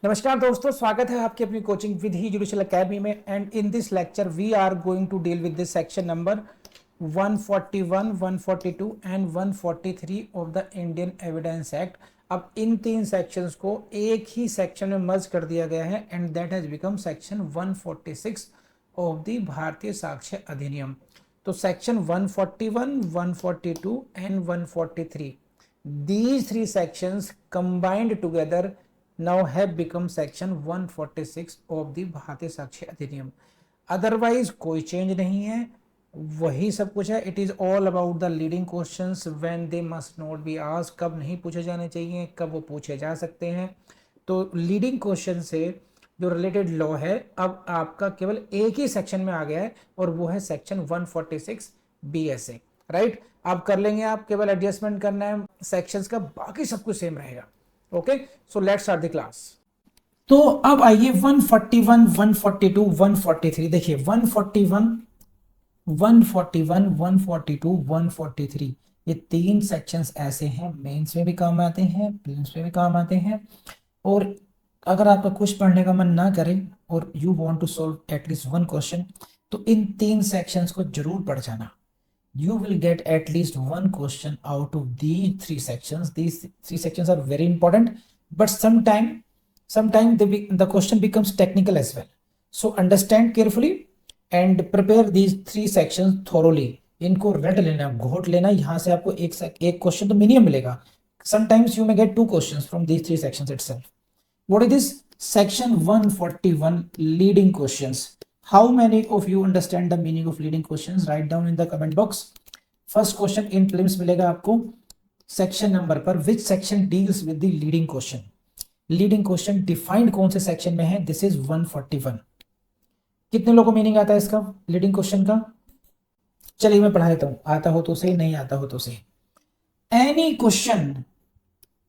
नमस्कार दोस्तों, स्वागत है आपकी अपनी coaching with the judicial academy में। And in this lecture we are going to deal with this section number 141, 142 and 143 of the Indian Evidence Act. अब इन तीन सेक्शंस को एक ही सेक्शन में मर्ज कर दिया गया है and that has become section 146 of the भारतीय साक्ष्य अधिनियम। तो section 141, 142 and 143, these three sections combined together now have become section 146 of the भारतीय साक्ष्य अधिनियम। अदरवाइज कोई चेंज नहीं है, वही सब कुछ है। It is all about the leading questions when they must not be asked, कब नहीं पूछे जाने चाहिए, कब वो पूछे जा सकते हैं। तो लीडिंग क्वेश्चन से जो रिलेटेड लॉ है अब आपका केवल एक ही सेक्शन में आ गया है और वो है सेक्शन 146 BSA, राइट। आप कर लेंगे, आप केवल एडजस्टमेंट करना है सेक्शंस का, बाकी सब कुछ सेम रहेगा। Okay, so let's start the class. तो अब आइए 141, 142, 143 देखिए। 141, 141, 142, 143 ये तीन सेक्शंस ऐसे हैं, मेंस में भी काम आते हैं, प्रीलिम्स में भी काम आते हैं। और अगर आपका कुछ पढ़ने का मन ना करे और you want to solve at least one question, तो इन तीन सेक्शंस को जरूर पढ़ जाना। You will get at least one question out of these three sections. These three sections are very important, but sometime the question becomes technical as well. So understand carefully and prepare these three sections thoroughly. इनको रट लेना, घोट लेना। यहाँ से आपको एक question तो मिनिमम मिलेगा। Sometimes you may get two questions from these three sections itself. What is this? Section 141 leading questions. How many of you understand the meaning of leading questions? Write down in the comment box. First question in prelims मिलेगा आपको section number पर, which section deals with the leading question? Leading question defined कौन से section में है? This is 141। कितने लोगों को मीनिंग आता है इसका, लीडिंग क्वेश्चन का? चलिए मैं पढ़ा देता हूं, आता हो तो सही, नहीं आता हो तो सही।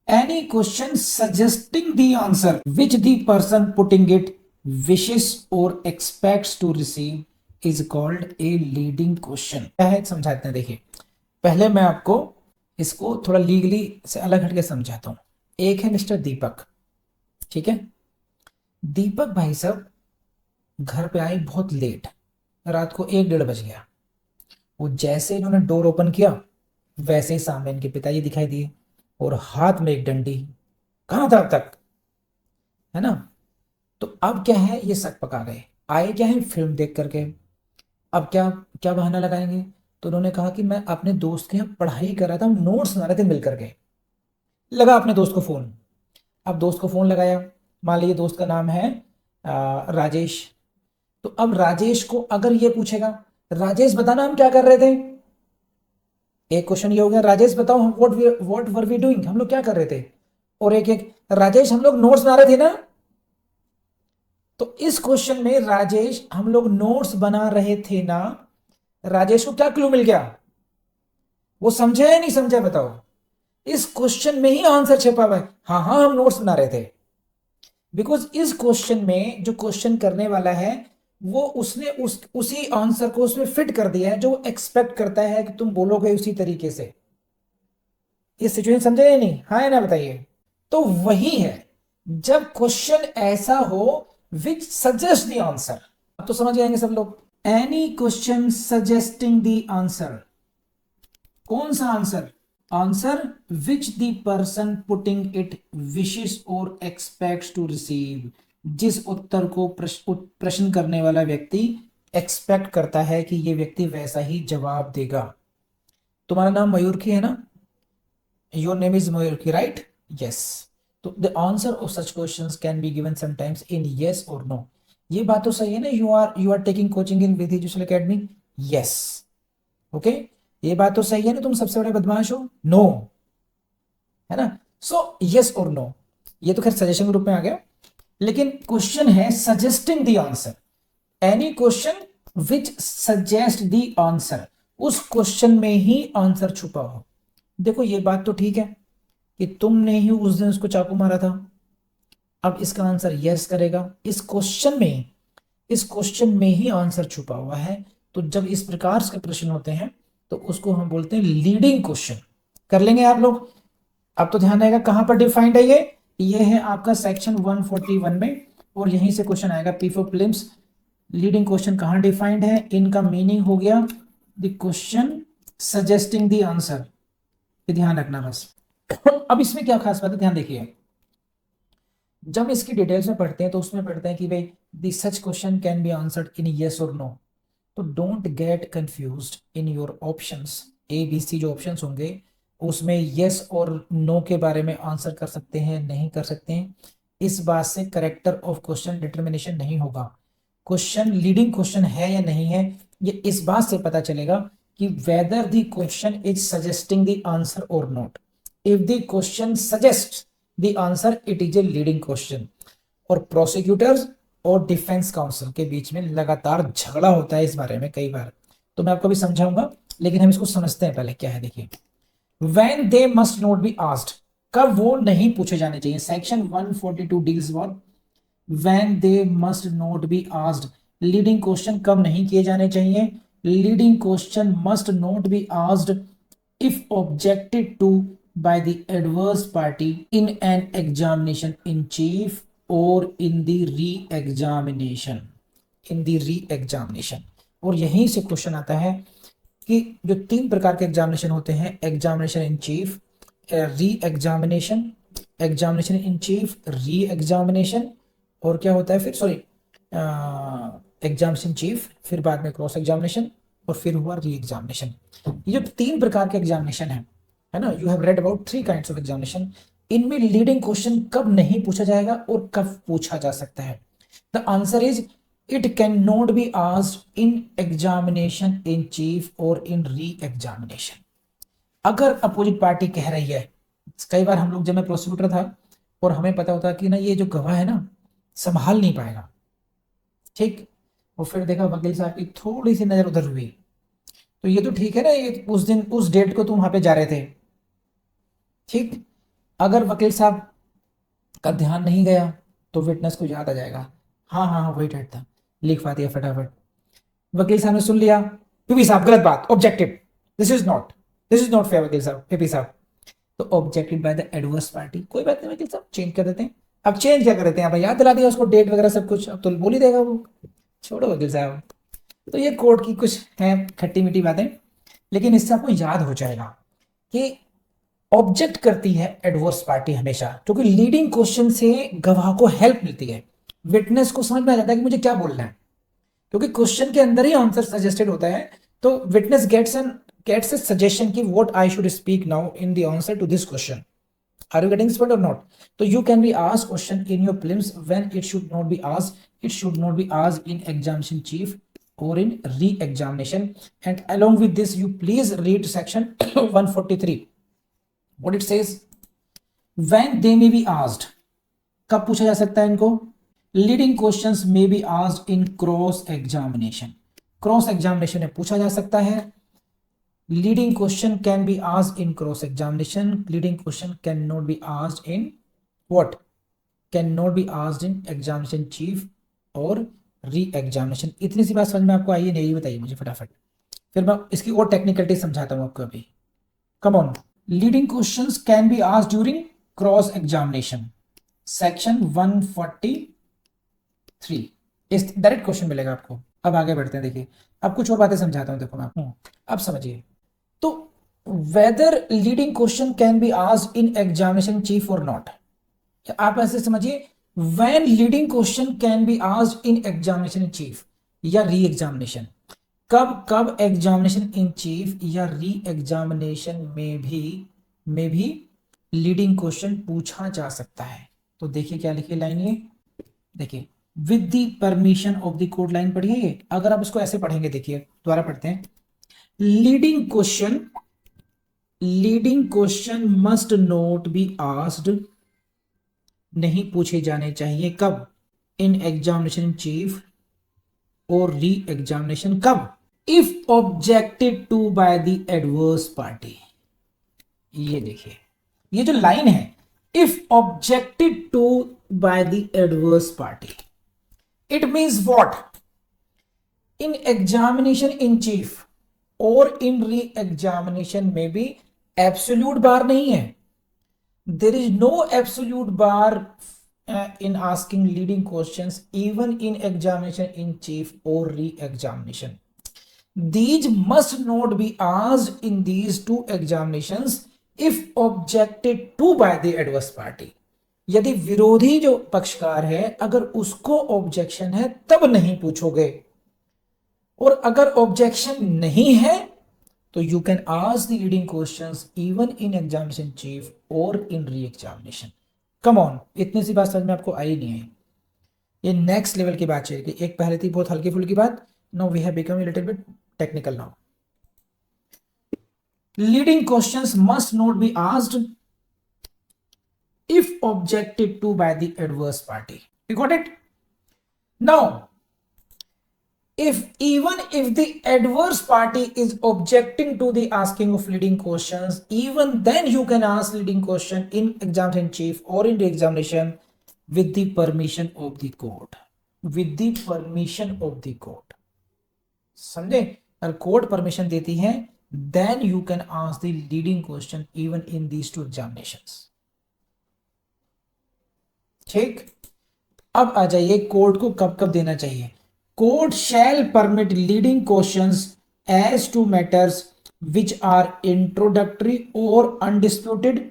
any question suggesting the answer which the person putting it wishes or expects to receive is called a leading question। क्या है समझाते हैं, देखिए। पहले मैं आपको इसको थोड़ा लीगली से अलग हटके समझाता हूं। एक है मिस्टर दीपक, ठीक है। दीपक भाई साहब घर पे आए बहुत लेट, रात को 1-1:30 बज गया। वो जैसे इन्होंने डोर ओपन किया वैसे ही सामने इनके पिताजी दिखाई दिए और हाथ में एक डंडी। कहां था अब तक, है ना। तो अब क्या है, ये सक पका गए। आए क्या है, फिल्म देख करके। अब क्या क्या बहाना लगाएंगे? तो उन्होंने कहा कि मैं अपने दोस्त के यहाँ पढ़ाई कर रहा था, हम नोट्स बना रहे थे मिल करके। लगा अपने दोस्त को फोन। अब दोस्त को फोन लगाया, मान लीजिए दोस्त का नाम है राजेश। तो अब राजेश को अगर ये पूछेगा, राजेश बताना हम क्या कर रहे थे, एक क्वेश्चन ये हो गया, राजेश बताओ हम व्हाट वर वी डूइंग, हम लोग क्या कर रहे थे। और एक राजेश हम लोग नोट्स बना रहे थे ना। तो इस क्वेश्चन में राजेश हम लोग नोट्स बना रहे थे ना, राजेश को क्या क्लू मिल गया? वो समझे या नहीं समझे बताओ? इस क्वेश्चन में ही आंसर छिपा हुआ है। हाँ हाँ हम नोट्स बना रहे थे। बिकॉज इस क्वेश्चन में जो क्वेश्चन करने वाला है वो उसने उसी आंसर को उसमें फिट कर दिया है जो एक्सपेक्ट करता है कि तुम बोलोगे उसी तरीके से। ये सिचुएशन समझे या नहीं, हाँ या ना बताइए। तो वही है जब क्वेश्चन ऐसा हो विच सजेस्ट द आंसर। अब तो समझ जाएंगे सब लोग। Any question suggesting the answer, कौन सा answer? Answer which the person putting it wishes और एक्सपेक्ट्स टू रिसीव, जिस उत्तर को प्रश्न करने वाला व्यक्ति एक्सपेक्ट करता है कि ये व्यक्ति वैसा ही जवाब देगा। तुम्हारा नाम मयूरकी है ना, your name is Mayurki, right? Yes. तो the answer of such questions can be given sometimes in yes और नो। ये बात तो सही है ना, you are taking coaching in Vidhi judicial academy, yes. Okay, ये बात तो सही है ना, तुम सबसे बड़े बदमाश हो, नो, है ना। सो यस और नो, ये तो खैर सजेशन के रूप में आ गया। लेकिन क्वेश्चन है suggesting the answer, any question which suggest the answer, उस क्वेश्चन में ही आंसर छुपा हो। देखो ये बात तो ठीक है कि तुमने ही उस दिन उसको चाकू मारा था, अब इसका आंसर यस करेगा। इस क्वेश्चन में ही आंसर छुपा हुआ है। तो जब इस प्रकार के प्रश्न होते हैं तो उसको हम बोलते हैं लीडिंग क्वेश्चन। कर लेंगे आप लोग। अब तो ध्यान रहेगा कहां पर डिफाइंड है ये, ये है आपका सेक्शन 141 में, और यहीं से क्वेश्चन आएगा P for prelims. Leading question कहाँ डिफाइंड है, इनका मीनिंग हो गया the question suggesting the answer, ये ध्यान रखना बस। अब इसमें क्या खास बात है, ध्यान देखिए, जब इसकी डिटेल्स में पढ़ते हैं तो उसमें पढ़ते हैं कि भाई the such question can be answered in yes और नो। तो don't get confused in your options, A B C जो ऑप्शंस होंगे उसमें यस और नो के बारे में आंसर कर सकते हैं, नहीं कर सकते हैं, इस बात से करेक्टर ऑफ क्वेश्चन डिटर्मिनेशन नहीं होगा। क्वेश्चन लीडिंग क्वेश्चन है या नहीं है, ये इस बात से पता चलेगा कि whether the question is suggesting the answer और not. If the question suggest the answer it is a leading question. और प्रोसिक्यूटर्स और डिफेंस काउंसिल के बीच में लगातार झगड़ा होता है इस बारे में कई बार, तो मैं आपको भी समझाऊंगा, लेकिन हम इसको समझते हैं पहले क्या है। देखिए, when they must not be asked, कब वो नहीं पूछे जाने चाहिए। Section 142 deals what, when they must not be asked, leading question कब नहीं किए जाने चाहिए। Leading question must not be asked if objected to by the adverse party in an examination in chief or in the re-examination, in the re-examination। और यहीं से question आता है कि जो तीन प्रकार के एग्जामिनेशन होते हैं, examination in chief, re examination, examination in chief, re examination, और क्या होता है फिर, सॉरी, एग्जामिनेशन चीफ, फिर बाद में क्रॉस एग्जामिनेशन, और फिर हुआ री एग्जामिनेशन। ये जो तीन प्रकार के एग्जामिनेशन है ना, you have read about 3 kinds of examination. इनमें लीडिंग क्वेश्चन कब नहीं पूछा जाएगा और कब पूछा जा सकता है। The answer is it can not be asked in examination in chief और इन री एग्जामिनेशन। अगर अपोजिट पार्टी कह रही है, कई बार हम लोग, जब मैं प्रोसिक्यूटर था और हमें पता होता कि ना ये जो गवाह है ना संभाल नहीं पाएगा, ठीक, और फिर देखा वकील साहब की थोड़ी सी नजर उधर हुई, तो ये तो ठीक है ना, ये उस दिन उस डेट को तुम वहां पे जा रहे थे, ठीक, अगर वकील साहब का ध्यान नहीं गया तो विटनेस को याद आ जाएगा, हाँ हाँ हाँ वही डेट था, लिखवा दिया फटाफट, वकील साहब ने सुन लिया, पीपी साहब गलत बात, objected, this is not fair वकील साहब, पीपी साहब, तो objected bye the adverse party, कोई बात नहीं वकील साहब चेंज कर देते हैं। अब चेंज क्या कर देते हैं, अब याद दिला दिया उसको डेट वगैरह सब कुछ, अब तो बोल ही देगा वो, छोड़ो वकील साहब। तो ये कोर्ट की कुछ है खट्टी मीठी बातें, लेकिन इससे आपको याद हो जाएगा कि ऑब्जेक्ट करती है एडवर्स पार्टी हमेशा, क्योंकि लीडिंग क्वेश्चन से गवाह को हेल्प मिलती है, विटनेस को समझ में आ जाता है कि मुझे क्या बोलना है, क्योंकि क्वेश्चन के अंदर ही आंसर सजेस्टेड होता है, तो विटनेस गेट्स ए सजेशन कि what I should speak now in the answer to this question. Are you getting spot और नॉट। तो you can be asked question in your prelims when it should not be asked, it should not be asked in examination chief or in re-examination, and along with this you please read section 143 what it says, when they may be asked, कब पूछा जा सकता है इनको, leading questions may be asked in cross examination, cross examination में पूछा जा सकता है, leading question can be asked in cross examination, leading question cannot be asked in what, cannot be asked in examination chief और re examination. इतनी सी बात समझ में आपको आई है नहीं, बताइए मुझे फटाफट, फिर मैं इसकी और टेक्निकलिटी समझाता हूं आपको अभी। Come on, leading questions can be asked during cross examination, section 143, इस डायरेक्ट क्वेश्चन मिलेगा आपको। अब आगे बढ़ते हैं, देखिए अब कुछ और बातें समझाता हूं, देखो मैं अब समझिए। तो whether leading question can be asked in examination chief और नॉट, आप ऐसे समझिए, when leading question can be asked in examination in chief या री एग्जामिनेशन, कब एग्जामिनेशन इन चीफ या री एग्जामिनेशन में भी लीडिंग क्वेश्चन पूछा जा सकता है। तो देखिए क्या लिखी लाइन, ये देखिए, with the permission of the court, line पढ़िए ये, अगर आप इसको ऐसे पढ़ेंगे, देखिए दोबारा पढ़ते हैं, leading question must not be asked, नहीं पूछे जाने चाहिए, कब, इन एग्जामिनेशन चीफ और री एग्जामिनेशन, कब, if objected to by the adverse party. ये देखिए ये जो लाइन है, if objected to by the adverse party, it means what, in examination in chief और इन री एग्जामिनेशन में भी एब्सोल्यूट बार नहीं है, there is no absolute bar in asking leading questions even in examination in chief or re-examination. These must not be asked in these two examinations if objected to by the adverse party. यदि विरोधी जो पक्षकार है अगर उसको objection है तब नहीं पूछोगे, और अगर ऑब्जेक्शन नहीं है तो you can ask the leading questions even in examination chief और in re examination. Come on, इतनी सी बात समझ में आपको आई नहीं है? ये नेक्स्ट लेवल की बात चलेगी. एक पहले थी बहुत हल्की फुल्की बात, now we have become a little bit technical now. Leading questions must not be asked if objected to by the adverse party. You got it? Now, if the adverse party is objecting to the asking of leading questions, even then you can ask leading question in examination chief or in the examination with the permission of the court. With the permission of the court. समझे? अगर court permission देती है then you can ask the leading question even in these two examinations. ठीक. अब आ जाइए court को कब कब देना चाहिए. Court shall permit leading questions as to matters which are introductory or undisputed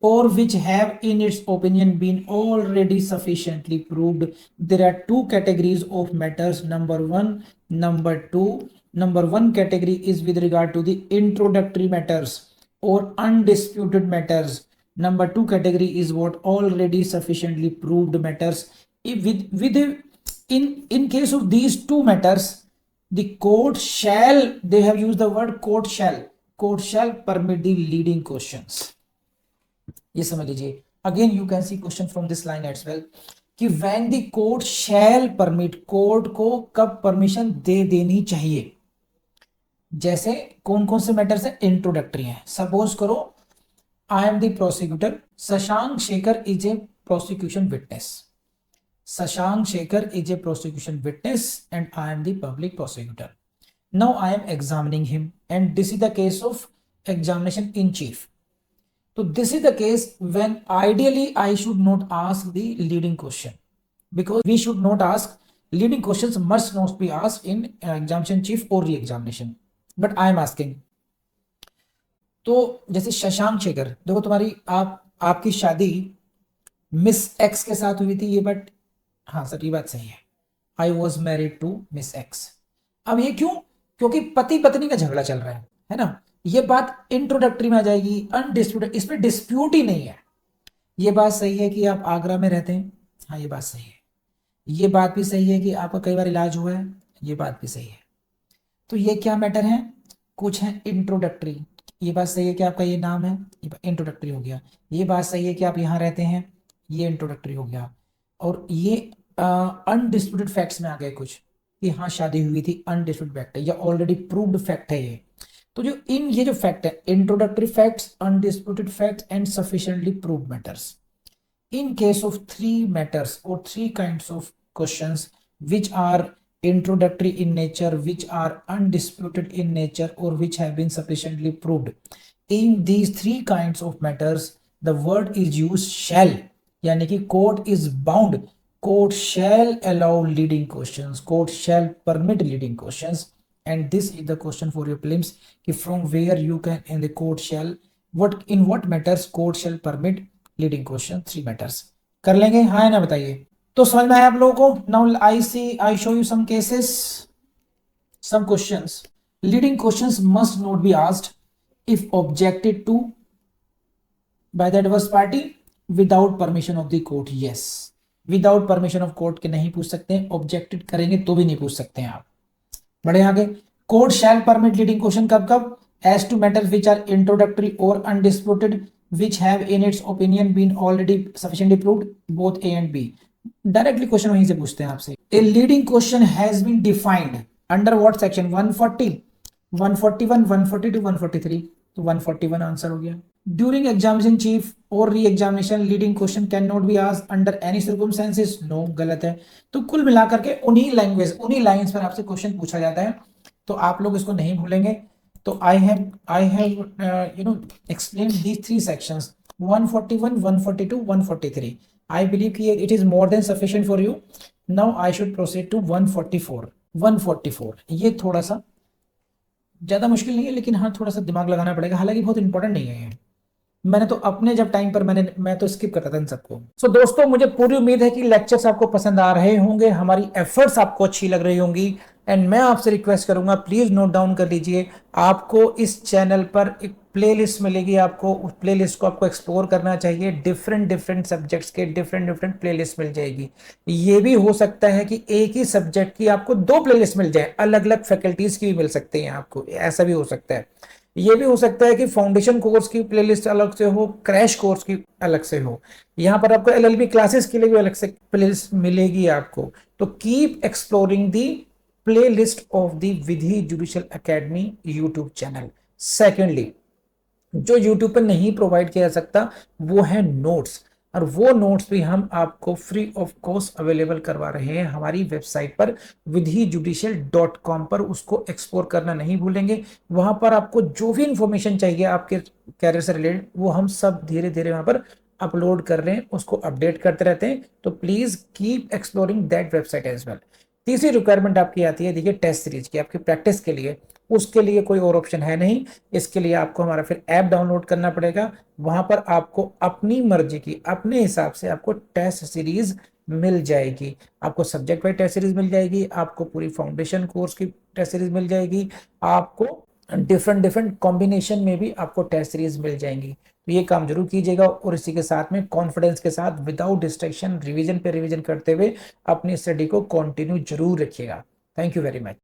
or which have in its opinion been already sufficiently proved. There are two categories of matters, number one, number two. Number one category is with regard to the introductory matters or undisputed matters. Number two category is what already sufficiently proved matters. In case of these two matters, the court shall, they have used the word court shall permit the leading questions. ये समझ लीजिए. Again you can see question from this line as well कि when the court shall permit, court को कब permission दे देनी चाहिए. जैसे कौन कौन से मैटर्स है, इंट्रोडक्टरी है. सपोज करो I am the prosecutor, Shashank Shekhar is a prosecution witness. Shashank Shekhar is a prosecution witness and I am the public prosecutor. Now I am examining him and this is the case of examination in chief. तो this is the case when ideally I should not ask the leading question, because we should not ask leading questions, must not be asked in examination chief और re examination, but I am asking. तो जैसे शशांक शेखर, देखो तुम्हारी आपकी शादी miss x के साथ हुई थी, ये बट हाँ सर ये बात सही है, I was married to miss X. अब ये क्यों? क्योंकि पति पत्नी का झगड़ा चल रहा है ना. ये बात इंट्रोडक्टरी में आ जाएगी, अनडिस्प्यूटेड, इसमें डिस्प्यूट ही नहीं है. ये बात सही है कि आप आगरा में रहते हैं, हाँ ये बात सही है. ये बात भी सही है कि आपका कई बार इलाज हुआ है, ये बात भी सही है. तो ये क्या मैटर है, कुछ है इंट्रोडक्टरी. ये बात सही है कि आपका ये नाम है, ये इंट्रोडक्टरी हो गया. ये बात सही है कि आप यहाँ रहते हैं, ये इंट्रोडक्टरी हो गया. और ये अनडिस्प्यूटेड फैक्ट्स में आ गए कुछ कि हाँ शादी हुई थी, अनडिस्प्यूटेड फैक्ट है या ऑलरेडी प्रूव्ड फैक्ट है ये. तो जो ये जो फैक्ट है, introductory facts, undisputed facts and sufficiently proved matters. In case of three matters or three kinds of questions which are introductory in nature, which are undisputed in nature, or which have been sufficiently proved, in these three kinds of matters the word is used shall. यानी कि court is bound, court shall allow leading questions, court shall permit leading questions. And this is the question for your prelims कि from where you can in the court shall, what in what matters court shall permit leading question, three matters. कर लेंगे हाँ है ना, बताइए. तो समझ में आया आप लोगों को? Now I show you some cases, some questions. Leading questions must not be asked if objected to by the adverse party without permission of the court. Yes, without permission of court के नहीं पूछ सकते हैं, objected करेंगे तो भी नहीं पूछ सकते हैं आप. बड़े आगे. Court shall permit leading question कब कब? As to matters which are introductory और undisputed, which have in its opinion been already sufficiently proved, both A and B. Directly question वहीं से पूछते हैं आपसे. A leading question has been defined under what section? 140, 141, 142, 143. तो 141 answer हो गया. During examination chief or re-examination, leading question cannot be asked under any circumstances. No, गलत है. तो कुल मिलाकर के उन्हीं लैंग्वेज, उन्हीं लाइंस पर आपसे क्वेश्चन पूछा जाता है, तो आप लोग इसको नहीं भूलेंगे. तो I have explained these three sections 141, 142, 143. I believe कि it is more than sufficient for you. Now I should proceed to 144. 144 ये थोड़ा सा ज़्यादा मुश्किल नहीं है, लेकिन हाँ थोड़ा सा दिमाग लगाना पड़ेगा, हालांकि बहुत इंपॉर्टेंट नहीं है ये। मैंने तो अपने जब टाइम पर मैं तो स्किप करता था इन सबको। सो दोस्तों, मुझे पूरी उम्मीद है कि लेक्चर्स आपको पसंद आ रहे होंगे, हमारी एफर्ट्स आपको अच्छी लग रही होंगी। एंड मैं आपसे रिक्वेस्ट करूंगा, प्लीज नोट डाउन कर लीजिए, आपको इस चैनल पर एक प्लेलिस्ट मिलेगी, आपको उस प्लेलिस्ट को आपको एक्सप्लोर करना चाहिए। डिफरेंट डिफरेंट सब्जेक्ट्स के डिफरेंट डिफरेंट प्लेलिस्ट मिल जाएगी। ये भी हो सकता है कि एक ही सब्जेक्ट की आपको दो प्लेलिस्ट मिल जाए, अलग अलग फैकल्टीज की भी मिल सकती हैं आपको, ऐसा भी हो सकता है। ये भी हो सकता है कि फाउंडेशन कोर्स की प्लेलिस्ट अलग से हो, क्रैश कोर्स की अलग से हो। यहाँ पर आपको एलएलबी क्लासेस के लिए भी अलग से प्लेलिस्ट मिलेगी आपको। तो keep exploring the playlist of the Vidhi judicial academy YouTube channel. Secondly, जो YouTube पर नहीं प्रोवाइड किया जा सकता वो है नोट्स, और वो नोट्स भी हम आपको फ्री ऑफ कॉस्ट अवेलेबल करवा रहे हैं हमारी वेबसाइट पर vidhijudical.com पर। उसको एक्सप्लोर करना नहीं भूलेंगे। वहां पर आपको जो भी इंफॉर्मेशन चाहिए आपके कैरियर से रिलेटेड, वो हम सब धीरे धीरे वहां पर अपलोड कर रहे हैं, उसको अपडेट करते रहते हैं। तो please keep exploring that website as well. तीसरी रिक्वायरमेंट आपकी आती है, देखिए, टेस्ट सीरीज की, आपकी प्रैक्टिस के लिए। उसके लिए कोई और ऑप्शन है नहीं, इसके लिए आपको हमारा फिर ऐप डाउनलोड करना पड़ेगा। वहां पर आपको अपनी मर्जी की, अपने हिसाब से आपको टेस्ट सीरीज मिल जाएगी। आपको सब्जेक्ट वाइज टेस्ट सीरीज मिल जाएगी, आपको पूरी फाउंडेशन कोर्स की टेस्ट सीरीज मिल जाएगी, आपको डिफरेंट डिफरेंट कॉम्बिनेशन में भी आपको टेस्ट सीरीज मिल जाएंगी। तो ये काम जरूर कीजिएगा, और इसी के साथ में कॉन्फिडेंस के साथ, विदाउट डिस्ट्रैक्शन, रिवीजन पे रिवीजन करते हुए अपनी स्टडी को कंटिन्यू जरूर रखिएगा। Thank you very much.